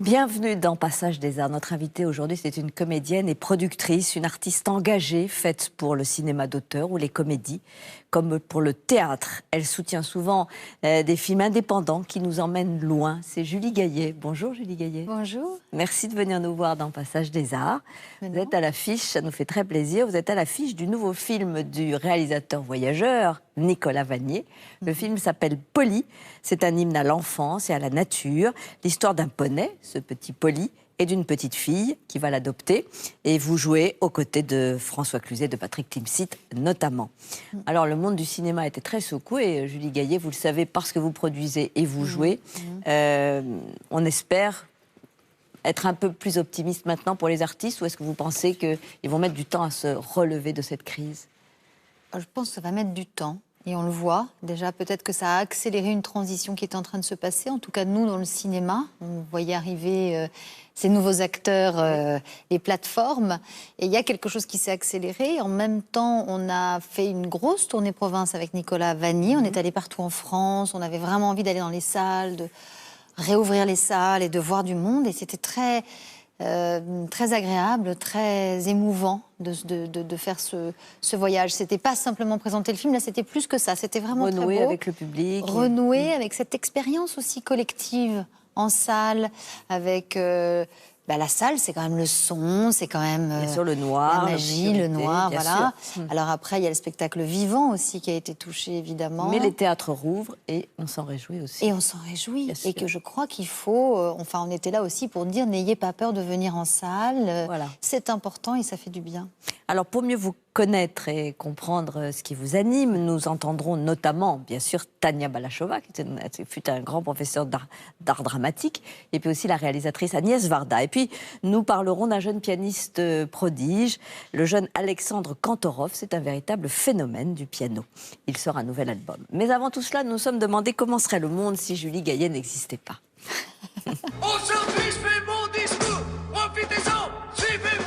Bienvenue dans Passage des Arts. Notre invitée aujourd'hui, c'est une comédienne et productrice, une artiste engagée, faite pour le cinéma d'auteur ou les comédies, comme pour le théâtre. Elle soutient souvent des films indépendants qui nous emmènent loin. C'est Julie Gaillet. Bonjour Julie Gaillet. Bonjour. Merci de venir nous voir dans Passage des Arts. Vous êtes à l'affiche, ça nous fait très plaisir, vous êtes à l'affiche du nouveau film du réalisateur voyageur Nicolas Vanier. Le film s'appelle Polly. C'est un hymne à l'enfance et à la nature. L'histoire d'un poney, ce petit Polly, et d'une petite fille qui va l'adopter. Et vous jouez aux côtés de François Cluzet, de Patrick Timsit notamment. Alors le monde du cinéma était très secoué. Julie Gaillet, vous le savez, parce que vous produisez et vous jouez. On espère être un peu plus optimiste maintenant pour les artistes, ou est-ce que vous pensez qu'ils vont mettre du temps à se relever de cette crise? Je pense que ça va mettre du temps. Et on le voit, déjà peut-être que ça a accéléré une transition qui est en train de se passer. En tout cas, nous, dans le cinéma, on voyait arriver ces nouveaux acteurs, les plateformes. Et il y a quelque chose qui s'est accéléré. En même temps, on a fait une grosse tournée province avec Nicolas Vanier. On est allé partout en France. On avait vraiment envie d'aller dans les salles, de réouvrir les salles et de voir du monde. Et c'était très agréable, très émouvant de faire ce voyage. C'était pas simplement présenter le film, là c'était plus que ça, c'était vraiment renouer très beau. Avec le public. Renouer avec cette expérience aussi collective en salle, avec la salle, c'est quand même le son, c'est quand même bien sûr, le noir, la magie, le noir, voilà. Sûr. Alors après, il y a le spectacle vivant aussi qui a été touché, évidemment. Mais les théâtres rouvrent et on s'en réjouit aussi. Et on s'en réjouit. Et que je crois qu'il faut... on était là aussi pour dire, n'ayez pas peur de venir en salle. Voilà. C'est important et ça fait du bien. Alors, pour mieux vous connaître et comprendre ce qui vous anime, nous entendrons notamment, bien sûr, Tania Balachova, qui fut un grand professeur d'art dramatique, et puis aussi la réalisatrice Agnès Varda. Et puis, nous parlerons d'un jeune pianiste prodige, le jeune Alexandre Kantorov. C'est un véritable phénomène du piano. Il sort un nouvel album. Mais avant tout cela, nous nous sommes demandé comment serait le monde si Julie Gaillet n'existait pas. Aujourd'hui, je fais mon discours, profitez-en, suivez-moi.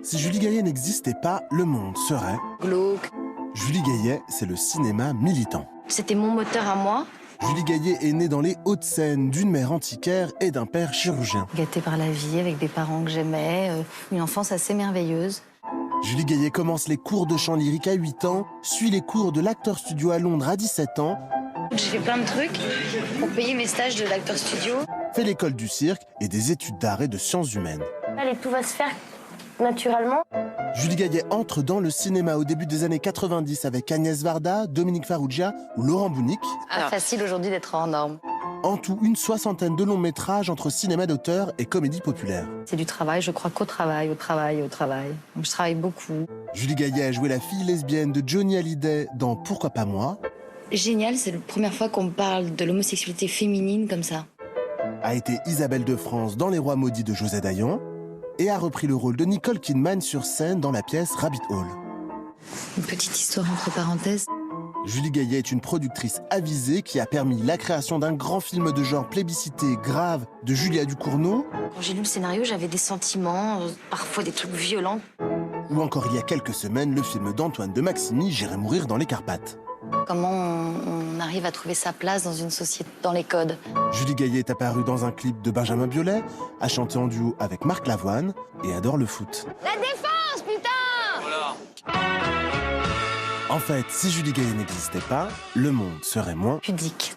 Si Julie Gaillet n'existait pas, le monde serait... glauque. Julie Gaillet, c'est le cinéma militant. C'était mon moteur à moi. Julie Gaillet est née dans les Hauts-de-Seine d'une mère antiquaire et d'un père chirurgien. gâtée par la vie, avec des parents que j'aimais, une enfance assez merveilleuse. Julie Gaillet commence les cours de chant lyrique à 8 ans, suit les cours de l'Actor Studio à Londres à 17 ans. J'ai fait plein de trucs pour payer mes stages de l'Actor Studio. Fait l'école du cirque et des études d'art et de sciences humaines. Allez, tout va se faire naturellement. Julie Gaillet entre dans le cinéma au début des années 90 avec Agnès Varda, Dominique Farrugia ou Laurent Bounic. Pas facile aujourd'hui d'être hors norme. En tout, une 60aine de longs métrages entre cinéma d'auteur et comédie populaire. C'est du travail, je crois qu'au travail, au travail, au travail. Donc je travaille beaucoup. Julie Gaillet a joué la fille lesbienne de Johnny Hallyday dans Pourquoi pas moi. Génial, c'est la première fois qu'on me parle de l'homosexualité féminine comme ça. A été Isabelle de France dans Les Rois maudits de José Dayan. Et a repris le rôle de Nicole Kidman sur scène dans la pièce Rabbit Hole. Une petite histoire entre parenthèses. Julie Gaillet est une productrice avisée qui a permis la création d'un grand film de genre plébiscité, grave, de Julia Ducournau. Quand j'ai lu le scénario, j'avais des sentiments, parfois des trucs violents. Ou encore il y a quelques semaines, le film d'Antoine de Maximi, J'irai mourir dans les Carpates. Comment on arrive à trouver sa place dans une société, dans les codes. Julie Gaillet est apparue dans un clip de Benjamin Biolay, a chanté en duo avec Marc Lavoine et adore le foot. La défense, putain! Voilà. En fait, si Julie Gaillet n'existait pas, le monde serait moins Pudique.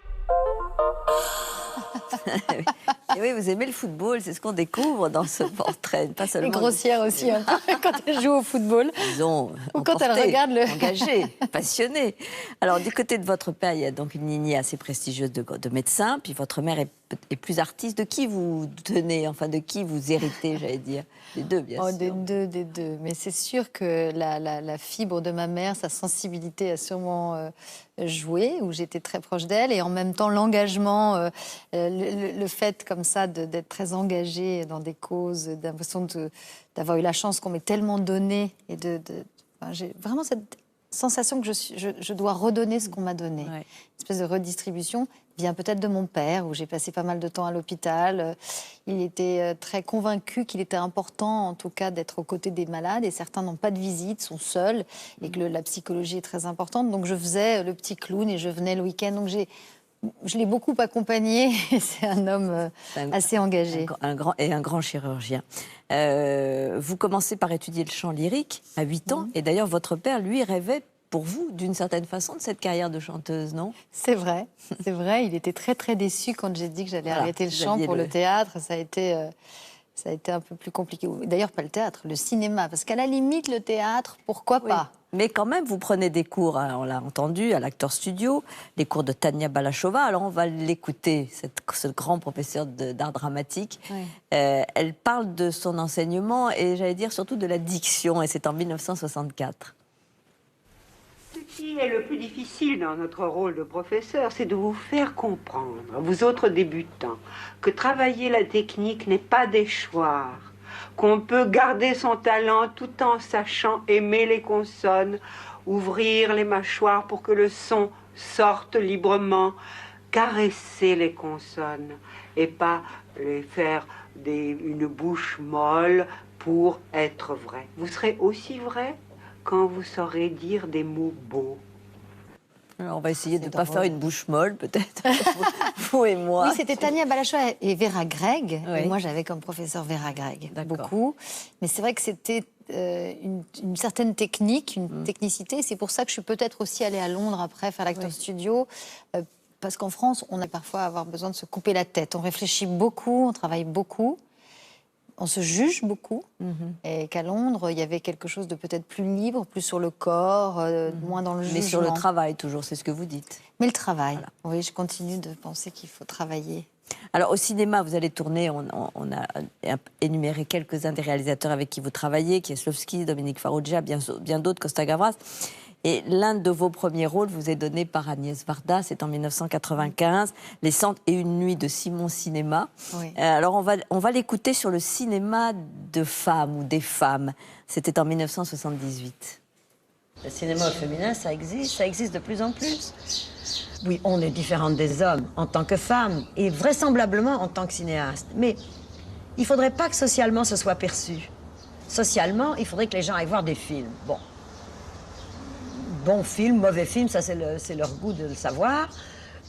Et oui, vous aimez le football, c'est ce qu'on découvre dans ce portrait. Pas seulement Et grossière aussi, hein, quand elle joue au football. Disons, Ou quand elle regarde le... engagée, passionnée. Alors, du côté de votre père, il y a donc une lignée assez prestigieuse de médecins, puis votre mère est plus artiste. De qui vous tenez, enfin, de qui vous héritez, j'allais dire? Des deux, bien sûr. Des deux. Mais c'est sûr que la fibre de ma mère, sa sensibilité a sûrement joué, où j'étais très proche d'elle. Et en même temps, l'engagement, le fait comme ça d'être très engagée dans des causes, d'impression d'avoir eu la chance qu'on m'ait tellement donné. Et j'ai vraiment cette sensation que je dois redonner ce qu'on m'a donné. Ouais. Une espèce de redistribution vient peut-être de mon père, où j'ai passé pas mal de temps à l'hôpital. Il était très convaincu qu'il était important, en tout cas, d'être aux côtés des malades. Et certains n'ont pas de visite, sont seuls, et que la psychologie est très importante. Donc je faisais le petit clown et je venais le week-end. Donc je l'ai beaucoup accompagné. C'est un homme assez engagé. Un grand chirurgien. Vous commencez par étudier le chant lyrique à 8 ans. Et d'ailleurs, votre père, lui, rêvait pour vous, d'une certaine façon, de cette carrière de chanteuse, non? C'est vrai. Il était très, très déçu quand j'ai dit que j'allais arrêter le chant pour le théâtre. Ça a été un peu plus compliqué. D'ailleurs, pas le théâtre, le cinéma. Parce qu'à la limite, le théâtre, pourquoi pas? Mais quand même, vous prenez des cours, hein, on l'a entendu, à l'Acteur Studio, les cours de Tania Balachova. Alors, on va l'écouter, ce grand professeur d'art dramatique. Oui. Elle parle de son enseignement et, j'allais dire, surtout de la diction. Et c'est en 1964. Ce qui est le plus difficile dans notre rôle de professeur, c'est de vous faire comprendre, vous autres débutants, que travailler la technique n'est pas déchoir, qu'on peut garder son talent tout en sachant aimer les consonnes, ouvrir les mâchoires pour que le son sorte librement, caresser les consonnes et pas les faire une bouche molle pour être vrai. Vous serez aussi vrai quand vous saurez dire des mots beaux. Alors, on va essayer de ne pas faire une bouche molle, peut-être, vous et moi. Oui, c'était Tania Balachova et Vera Gregg. Oui. Et moi, j'avais comme professeur Vera Gregg, beaucoup. Mais c'est vrai que c'était une certaine technique, une technicité. C'est pour ça que je suis peut-être aussi allée à Londres après faire l'Acteur Studio. Parce qu'en France, on a parfois avoir besoin de se couper la tête. On réfléchit beaucoup, on travaille beaucoup. On se juge beaucoup, et qu'à Londres, il y avait quelque chose de peut-être plus libre, plus sur le corps, moins dans le jugement. Mais sur le travail, toujours, c'est ce que vous dites. Mais le travail, oui, je continue de penser qu'il faut travailler. Alors, au cinéma, vous allez tourner, on a énuméré quelques-uns des réalisateurs avec qui vous travaillez, Kieslowski, Dominique Farrugia, bien d'autres, Costa Gavras. Et l'un de vos premiers rôles vous est donné par Agnès Varda, c'est en 1995, Les 101 nuits de Simon Cinéma. Oui. Alors on va l'écouter sur le cinéma de femmes ou des femmes. C'était en 1978. Le cinéma féminin, ça existe de plus en plus. Oui, on est différente des hommes en tant que femmes et vraisemblablement en tant que cinéaste. Mais il ne faudrait pas que socialement ce soit perçu. Socialement, il faudrait que les gens aillent voir des films. Bon film, mauvais film, ça c'est leur goût de le savoir.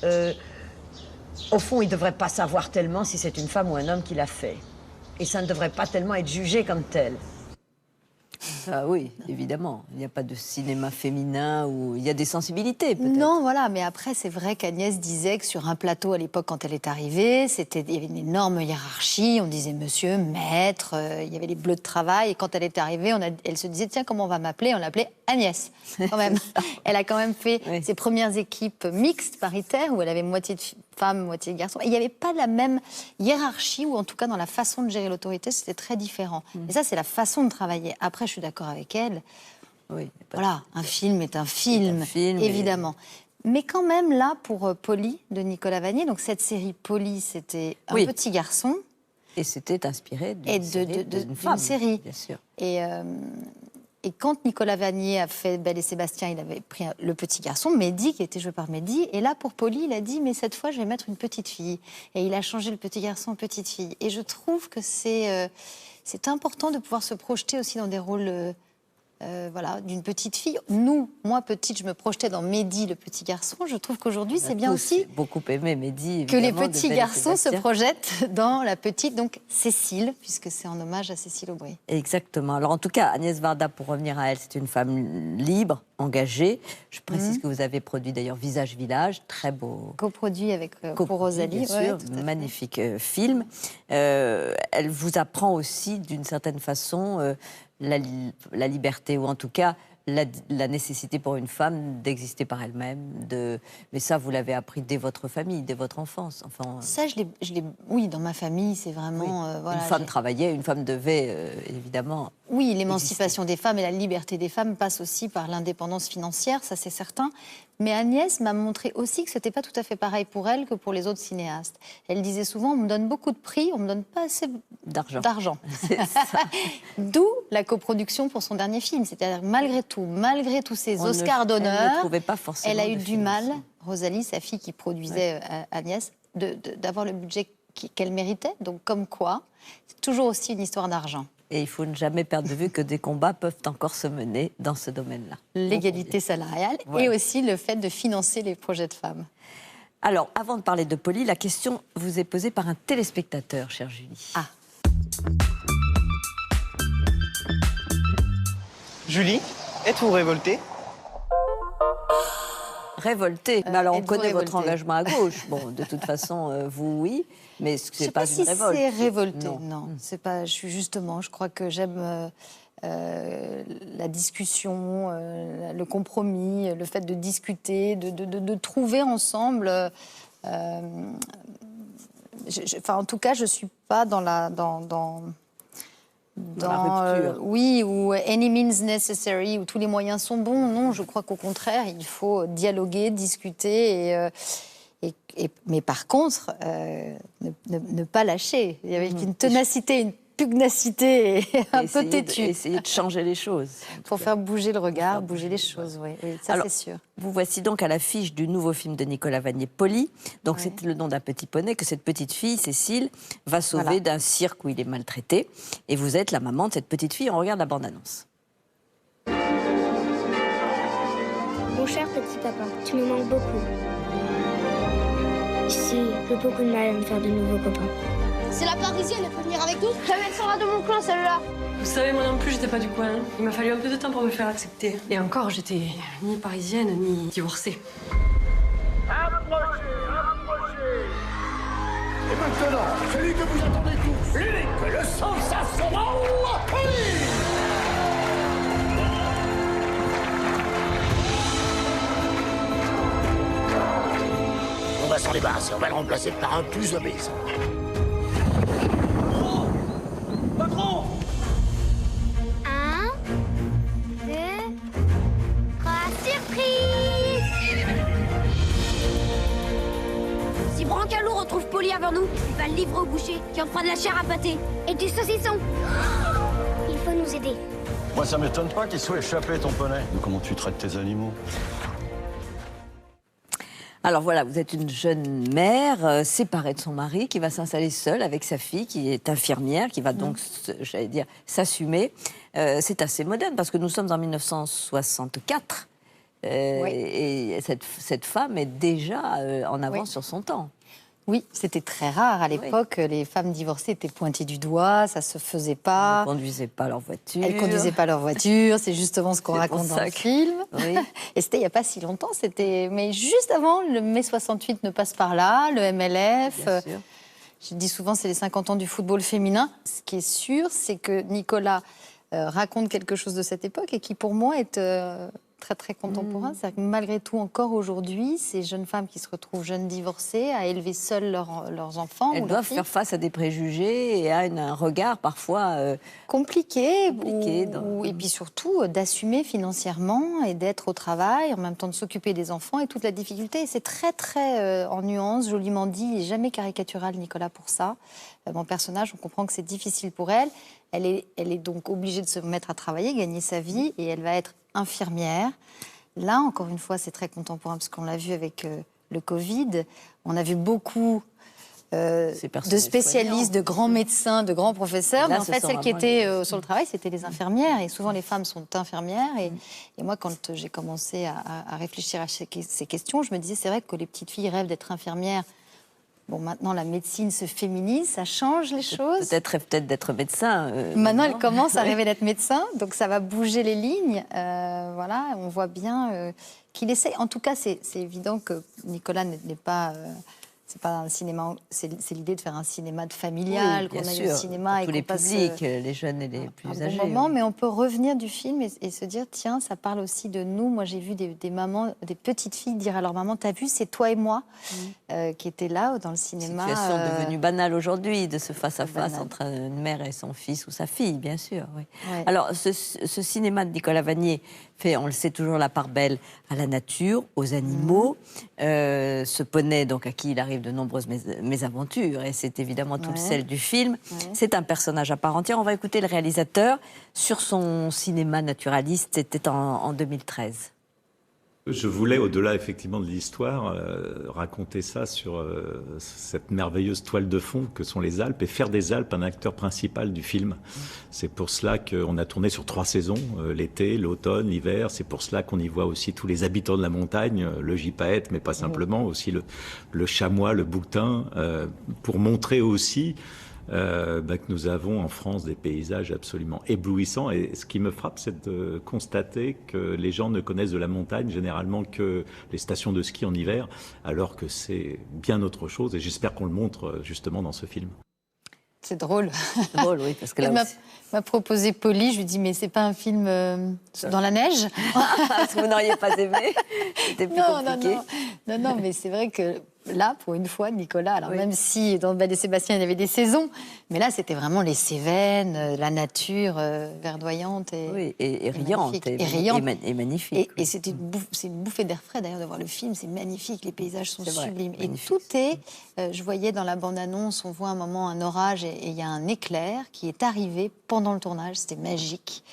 Au fond, ils ne devraient pas savoir tellement si c'est une femme ou un homme qui l'a fait. Et ça ne devrait pas tellement être jugé comme tel. Ah oui, évidemment. Il n'y a pas de cinéma féminin où il y a des sensibilités, peut-être. Non, voilà, mais après, c'est vrai qu'Agnès disait que sur un plateau, à l'époque, quand elle est arrivée, il y avait une énorme hiérarchie. On disait monsieur, maître, il y avait les bleus de travail. Et quand elle est arrivée, elle se disait, tiens, comment on va m'appeler? On l'appelait Agnès, quand même. Elle a quand même fait ses premières équipes mixtes, paritaires, où elle avait moitié de femmes, moitié de garçons. Et il n'y avait pas la même hiérarchie, ou en tout cas, dans la façon de gérer l'autorité, c'était très différent. Et ça, c'est la façon de travailler. Après, je suis d'accord avec elle. Oui, voilà, un film est un film, évidemment. Mais quand même, là, pour Polly, de Nicolas Vanier, donc cette série Polly, c'était un petit garçon. Et c'était inspiré d'une femme, série. Bien sûr. Et quand Nicolas Vanier a fait Belle et Sébastien, il avait pris le petit garçon, Mehdi, qui était joué par Mehdi. Et là, pour Polly, il a dit, mais cette fois, je vais mettre une petite fille. Et il a changé le petit garçon en petite fille. Et je trouve que c'est important de pouvoir se projeter aussi dans des rôles d'une petite fille. Moi, petite, je me projetais dans Mehdi, le petit garçon. Je trouve qu'aujourd'hui, c'est bien aussi beaucoup aimé Mehdi, que les petits garçons se projettent dans la petite, donc Cécile, puisque c'est en hommage à Cécile Aubry. Exactement. Alors en tout cas, Agnès Varda, pour revenir à elle, c'est une femme libre, engagée. Je précise que vous avez produit d'ailleurs Visage Village, très beau. Coproduit avec pour Rosalie, bien sûr, magnifique film. Elle vous apprend aussi d'une certaine façon la liberté, ou en tout cas la nécessité pour une femme d'exister par elle-même. Mais ça, vous l'avez appris dès votre famille, dès votre enfance. Enfin, ça, oui, dans ma famille, c'est vraiment... une femme travaillait, une femme devait évidemment Oui, l'émancipation des femmes et la liberté des femmes passent aussi par l'indépendance financière, ça c'est certain. Mais Agnès m'a montré aussi que ce n'était pas tout à fait pareil pour elle que pour les autres cinéastes. Elle disait souvent, on me donne beaucoup de prix, on ne me donne pas assez d'argent. D'où la coproduction pour son dernier film. C'est-à-dire malgré tous ces Oscars d'honneur, elle a eu du mal, Rosalie, sa fille qui produisait Agnès, d'avoir le budget qu'elle méritait. Donc comme quoi, c'est toujours aussi une histoire d'argent. Et il faut ne jamais perdre de vue que des combats peuvent encore se mener dans ce domaine-là. L'égalité salariale et aussi le fait de financer les projets de femmes. Alors, avant de parler de Polly, la question vous est posée par un téléspectateur, chère Julie. Ah. Julie, êtes-vous révoltée? Révoltée. Mais alors, on connaît révoltée. votre engagement à gauche. Bon, de toute façon, vous, oui. Mais ce n'est pas une révolte. Je ne sais pas si c'est révolté. Non. C'est pas. Je crois que j'aime la discussion, le compromis, le fait de discuter, de trouver ensemble. En tout cas, je suis pas dans la rupture. Oui, ou any means necessary, où tous les moyens sont bons. Non, je crois qu'au contraire, il faut dialoguer, discuter mais par contre, ne pas lâcher. Il y avait une ténacité, une pugnacité un peu têtue. Essayer de changer les choses. Pour faire bouger le regard, bouger les choses, oui, ça c'est sûr. Vous voici donc à l'affiche du nouveau film de Nicolas Vanier, Polly. Donc c'est le nom d'un petit poney que cette petite fille, Cécile, va sauver d'un cirque où il est maltraité. Et vous êtes la maman de cette petite fille. On regarde la bande-annonce. Mon cher petit papa, tu me manques beaucoup. Ici, j'ai beaucoup de mal à me faire de nouveaux copains. C'est la Parisienne, elle peut venir avec nous? Jamais elle sera de mon coin, celle-là. Vous savez, moi non plus, j'étais pas du coin. Il m'a fallu un peu de temps pour me faire accepter. Et encore, j'étais ni parisienne, ni divorcée. Approchez. Et maintenant, celui que vous attendez tous, l'unique, le sensationnel Polly. On va s'en débarrasser, on va le remplacer par un plus obéissant. Patron! 1, 2, 3, surprise! Si Brancalou retrouve Polly avant nous, il va le livrer au boucher, qui en fera de la chair à pâté. Et du saucisson! Il faut nous aider. Moi, ça m'étonne pas qu'il soit échappé, ton poney. Comment tu traites tes animaux? Alors voilà, vous êtes une jeune mère séparée de son mari qui va s'installer seule avec sa fille qui est infirmière, qui va donc, j'allais dire, s'assumer. C'est assez moderne parce que nous sommes en 1964 et cette femme est déjà en avance sur son temps. Oui, c'était très rare. À l'époque, les femmes divorcées étaient pointées du doigt, ça se faisait pas. Elles ne conduisaient pas leur voiture. Elles ne conduisaient pas leur voiture, c'est justement ce qu'on raconte dans le film. Oui. Et c'était il n'y a pas si longtemps, mais juste avant, le mai 68 ne passe par là, le MLF. Bien sûr. Je dis souvent, c'est les 50 ans du football féminin. Ce qui est sûr, c'est que Nicolas raconte quelque chose de cette époque et qui, pour moi, est très, très contemporain. C'est-à-dire que malgré tout, encore aujourd'hui, ces jeunes femmes qui se retrouvent jeunes divorcées, à élever seules leurs enfants. Elles doivent faire face à des préjugés et à un regard parfois compliqué. Et puis surtout, d'assumer financièrement et d'être au travail, en même temps de s'occuper des enfants et toute la difficulté. Et c'est très, très en nuance, joliment dit. Il n'est jamais caricatural, Nicolas, pour ça. Mon personnage, on comprend que c'est difficile pour elle. Elle est donc obligée de se mettre à travailler, gagner sa vie, et elle va être infirmière. Là, encore une fois, c'est très contemporain, parce qu'on l'a vu avec le Covid. On a vu beaucoup de spécialistes, de grands médecins, de grands professeurs. Là, mais en fait, celles qui étaient sur le travail, c'était les infirmières. Et souvent, les femmes sont infirmières. Et moi, quand j'ai commencé à réfléchir à ces questions, je me disais, c'est vrai que les petites filles rêvent d'être infirmières. Bon, maintenant, la médecine se féminise, ça change les choses. Peut-être d'être médecin. Maintenant, elle commence à rêver d'être médecin, donc ça va bouger les lignes. Voilà, on voit bien qu'il essaie. En tout cas, c'est évident que Nicolas n'est pas... c'est pas un cinéma, c'est l'idée de faire un cinéma de familial, qu'on aille au cinéma pour et tous les qu'on passe publics, les jeunes et les plus un âgés. bon moment, mais on peut revenir du film et se dire tiens, ça parle aussi de nous. Moi, j'ai vu des mamans, des petites filles dire à leur maman, t'as vu, c'est toi et moi qui étaient là dans le cinéma. Situation devenue banale aujourd'hui de ce face-à-face entre une mère et son fils ou sa fille, bien sûr. Oui. Ouais. Alors, ce cinéma de Nicolas Vanier fait, on le sait toujours, la part belle à la nature, aux animaux. Ce poney, donc, à qui il arrive de nombreuses mésaventures, et c'est évidemment tout le sel du film. C'est un personnage à part entière. On va écouter le réalisateur sur son cinéma naturaliste. C'était en 2013. Je voulais, au-delà effectivement de l'histoire, raconter ça sur cette merveilleuse toile de fond que sont les Alpes et faire des Alpes un acteur principal du film. C'est pour cela qu'on a tourné sur 3 saisons, l'été, l'automne, l'hiver. C'est pour cela qu'on y voit aussi tous les habitants de la montagne, le gypaète, mais pas simplement, aussi le chamois, le bouquetin, pour montrer aussi que nous avons en France des paysages absolument éblouissants. Et ce qui me frappe, c'est de constater que les gens ne connaissent de la montagne généralement que les stations de ski en hiver, alors que c'est bien autre chose. Et j'espère qu'on le montre justement dans ce film. C'est drôle. C'est drôle, oui, parce que là aussi... m'a proposé Polly, je lui dis mais c'est pas un film dans la neige? Parce que vous n'auriez pas aimé. C'était plus compliqué. Non, mais c'est vrai que là, pour une fois, Nicolas, alors même si dans Belle et Sébastien, il y avait des saisons, mais là, c'était vraiment les Cévennes, la nature verdoyante et riante. Et magnifique. Et c'est une bouffée d'air frais, d'ailleurs, de voir le film. C'est magnifique, les paysages sont sublimes. Et tout est... je voyais dans la bande-annonce, on voit un moment un orage et il y a un éclair qui est arrivé pendant le tournage. C'était magique.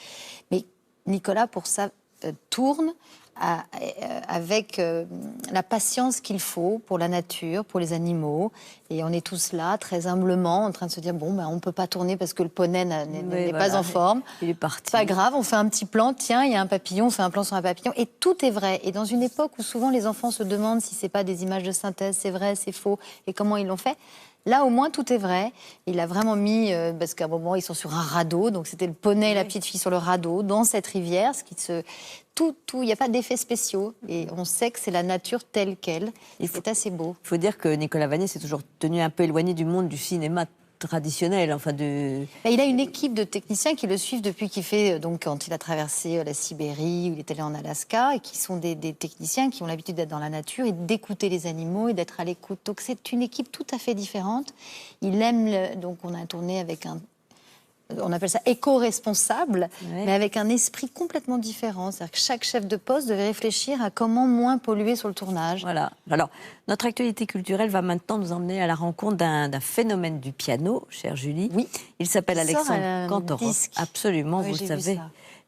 Mais Nicolas, pour ça, tourne avec la patience qu'il faut pour la nature, pour les animaux. Et on est tous là, très humblement, en train de se dire, bon, on ne peut pas tourner parce que le poney n'est pas en forme. Il est parti. C'est pas grave, on fait un petit plan, tiens, il y a un papillon, on fait un plan sur un papillon. Et tout est vrai. Et dans une époque où souvent les enfants se demandent si ce n'est pas des images de synthèse, c'est vrai, c'est faux, et comment ils l'ont fait, là, au moins, tout est vrai. Il a vraiment mis, parce qu'à un moment, ils sont sur un radeau, donc c'était le poney et la petite fille sur le radeau, dans cette rivière, ce qui se... il n'y a pas d'effets spéciaux, et on sait que c'est la nature telle qu'elle. C'est assez beau. Il faut dire que Nicolas Vanier s'est toujours tenu un peu éloigné du monde du cinéma traditionnel, Il a une équipe de techniciens qui le suivent depuis qu'il fait, donc quand il a traversé la Sibérie, où il est allé en Alaska, et qui sont des techniciens qui ont l'habitude d'être dans la nature et d'écouter les animaux et d'être à l'écoute. Donc c'est une équipe tout à fait différente. Il aime, donc on a tourné avec on appelle ça éco-responsable, mais avec un esprit complètement différent. C'est-à-dire que chaque chef de poste devait réfléchir à comment moins polluer sur le tournage. Voilà. Alors, notre actualité culturelle va maintenant nous emmener à la rencontre d'un phénomène du piano, chère Julie. Oui. Il s'appelle Alexandre Kantorov. Absolument, vous le savez.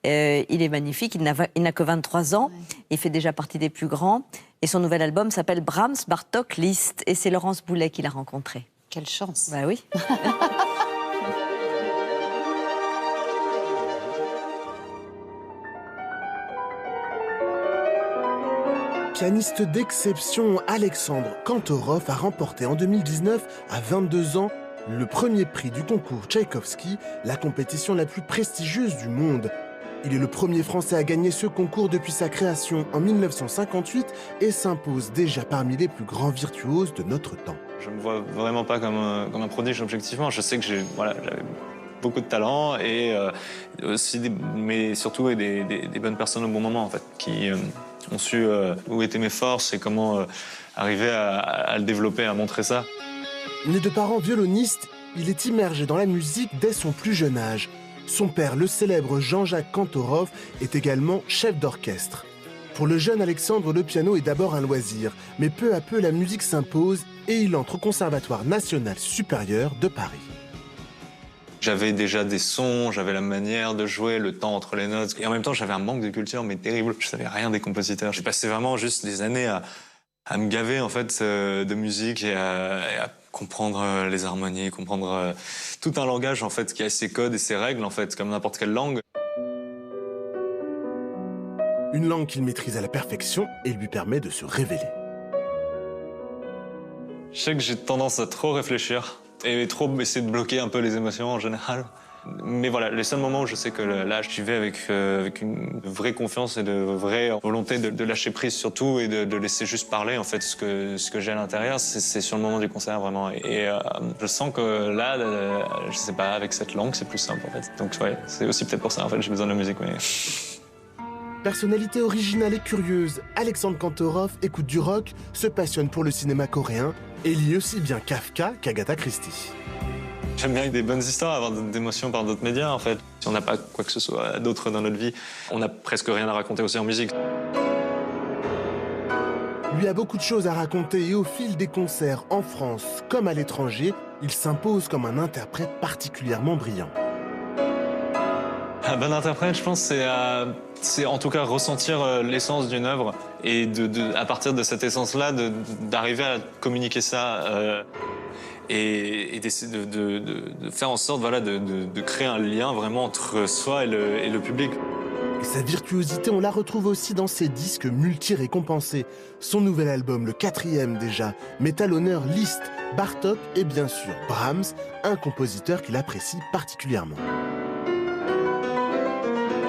Il est magnifique, il n'a que 23 ans, il fait déjà partie des plus grands. Et son nouvel album s'appelle Brahms, Bartók, Liszt. Et c'est Laurence Boulet qui l'a rencontré. Quelle chance. Bah oui. Pianiste d'exception, Alexandre Kantorov a remporté en 2019, à 22 ans, le premier prix du concours Tchaïkovski, la compétition la plus prestigieuse du monde. Il est le premier Français à gagner ce concours depuis sa création en 1958 et s'impose déjà parmi les plus grands virtuoses de notre temps. Je ne me vois vraiment pas comme un prodige objectivement. Je sais que j'avais beaucoup de talent et aussi mais surtout des bonnes personnes au bon moment en fait, qui ont su où étaient mes forces et comment arriver à le développer, à montrer ça. Né de parents violonistes, il est immergé dans la musique dès son plus jeune âge. Son père, le célèbre Jean-Jacques Kantorov, est également chef d'orchestre. Pour le jeune Alexandre, le piano est d'abord un loisir, mais peu à peu la musique s'impose et il entre au Conservatoire national supérieur de Paris. J'avais déjà des sons, j'avais la manière de jouer, le temps entre les notes. Et en même temps, j'avais un manque de culture, mais terrible. Je savais rien des compositeurs. J'ai passé vraiment juste des années à me gaver en fait de musique et à comprendre les harmonies, comprendre tout un langage en fait qui a ses codes et ses règles en fait, comme n'importe quelle langue. Une langue qu'il maîtrise à la perfection et lui permet de se révéler. Je sais que j'ai tendance à trop réfléchir et trop essayer de bloquer un peu les émotions en général. Mais voilà, les seuls moments où je sais que là, j'y vais avec une vraie confiance et de vraie volonté de lâcher prise sur tout et de laisser juste parler en fait ce que j'ai à l'intérieur, c'est sur le moment du concert vraiment. Et je sens que là, je sais pas, avec cette langue, c'est plus simple en fait. Donc ouais, c'est aussi peut-être pour ça en fait, j'ai besoin de la musique. Mais... Personnalité originale et curieuse, Alexandre Kantorov écoute du rock, se passionne pour le cinéma coréen et lit aussi bien Kafka qu'Agatha Christie. J'aime bien des bonnes histoires, avoir d'émotions par d'autres médias en fait. Si on n'a pas quoi que ce soit d'autre dans notre vie, on n'a presque rien à raconter aussi en musique. Lui a beaucoup de choses à raconter et au fil des concerts en France comme à l'étranger, il s'impose comme un interprète particulièrement brillant. Un bon interprète, je pense, c'est en tout cas ressentir l'essence d'une œuvre et à partir de cette essence-là, d'arriver à communiquer ça et d'essayer de faire en sorte voilà, de créer un lien vraiment entre soi et le public. Et sa virtuosité, on la retrouve aussi dans ses disques multi-récompensés. Son nouvel album, le 4e déjà, met à l'honneur Liszt, Bartók et bien sûr Brahms, un compositeur qu'il apprécie particulièrement.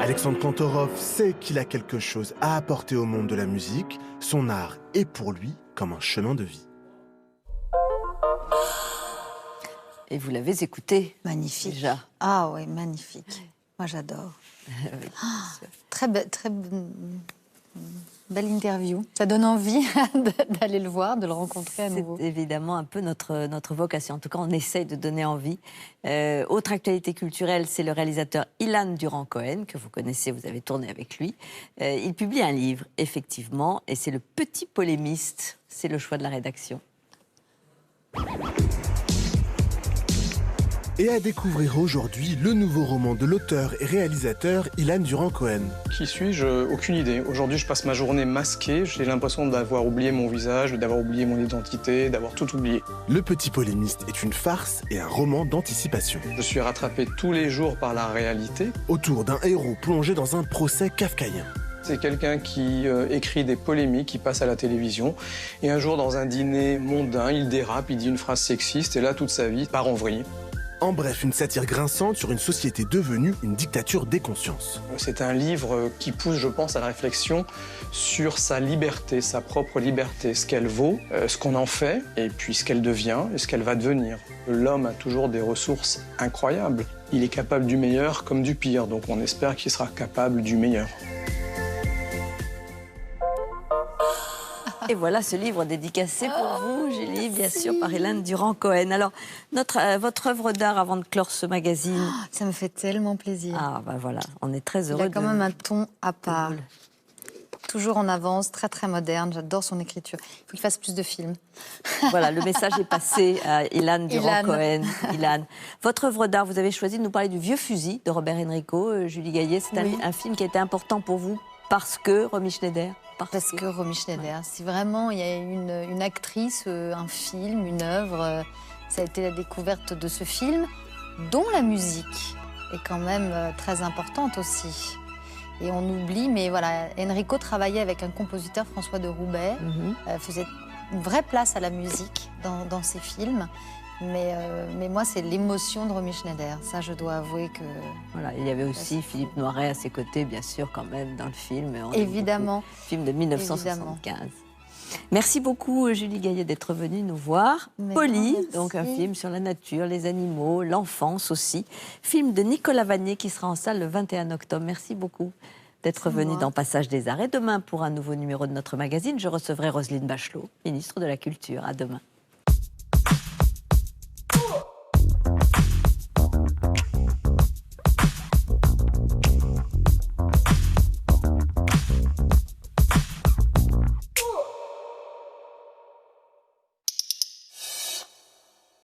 Alexandre Kantorov sait qu'il a quelque chose à apporter au monde de la musique. Son art est pour lui comme un chemin de vie. Et vous l'avez écouté. Magnifique. Déjà. Ah oui, magnifique. Moi, j'adore. Oui, très belle interview. Ça donne envie d'aller le voir, de le rencontrer à nouveau. C'est évidemment un peu notre vocation. En tout cas, on essaye de donner envie. Autre actualité culturelle, c'est le réalisateur Ilan Durand-Cohen, que vous connaissez, vous avez tourné avec lui. Il publie un livre, effectivement, et c'est Le Petit Polémiste. C'est le choix de la rédaction. Et à découvrir aujourd'hui le nouveau roman de l'auteur et réalisateur Ilan Durand-Cohen. Qui suis-je? Aucune idée. Aujourd'hui, je passe ma journée masquée. J'ai l'impression d'avoir oublié mon visage, d'avoir oublié mon identité, d'avoir tout oublié. Le Petit Polémiste est une farce et un roman d'anticipation. Je suis rattrapé tous les jours par la réalité. Autour d'un héros plongé dans un procès kafkaïen. C'est quelqu'un qui écrit des polémiques, qui passe à la télévision. Et un jour, dans un dîner mondain, il dérape, il dit une phrase sexiste, et là, toute sa vie part en vrille. En bref, une satire grinçante sur une société devenue une dictature des consciences. C'est un livre qui pousse, je pense, à la réflexion sur sa liberté, sa propre liberté, ce qu'elle vaut, ce qu'on en fait, et puis ce qu'elle devient et ce qu'elle va devenir. L'homme a toujours des ressources incroyables. Il est capable du meilleur comme du pire, donc on espère qu'il sera capable du meilleur. Et voilà ce livre dédicacé pour vous, Julie, bien sûr, par Ilan Durand-Cohen. Alors, votre œuvre d'art avant de clore ce magazine. Ça me fait tellement plaisir. Ah, ben voilà, on est très heureux. Il a quand même un ton à part. Toujours en avance, très très moderne. J'adore son écriture. Il faut qu'il fasse plus de films. Voilà, le message est passé à Ilan Durand-Cohen. Ilan. Votre œuvre d'art, vous avez choisi de nous parler du Vieux Fusil de Robert Enrico. Julie Gaillet, c'est un film qui a été important pour vous parce que Romy Schneider. Parce que Romy Schneider, si vraiment il y a une actrice, un film, une œuvre, ça a été la découverte de ce film, dont la musique est quand même très importante aussi. Et on oublie, mais voilà, Enrico travaillait avec un compositeur, François de Roubaix, faisait une vraie place à la musique dans ses films. Mais moi, c'est l'émotion de Romy Schneider. Ça, je dois avouer que... Voilà, il y avait aussi Philippe Noiret à ses côtés, bien sûr, quand même, dans le film. Évidemment. Film de 1975. Évidemment. Merci beaucoup, Julie Gaillet, d'être venue nous voir. Polly, donc un film sur la nature, les animaux, l'enfance aussi. Film de Nicolas Vanier qui sera en salle le 21 octobre. Merci beaucoup d'être venue dans Passage des Arts. Et demain, pour un nouveau numéro de notre magazine, je recevrai Roselyne Bachelot, ministre de la Culture. À demain.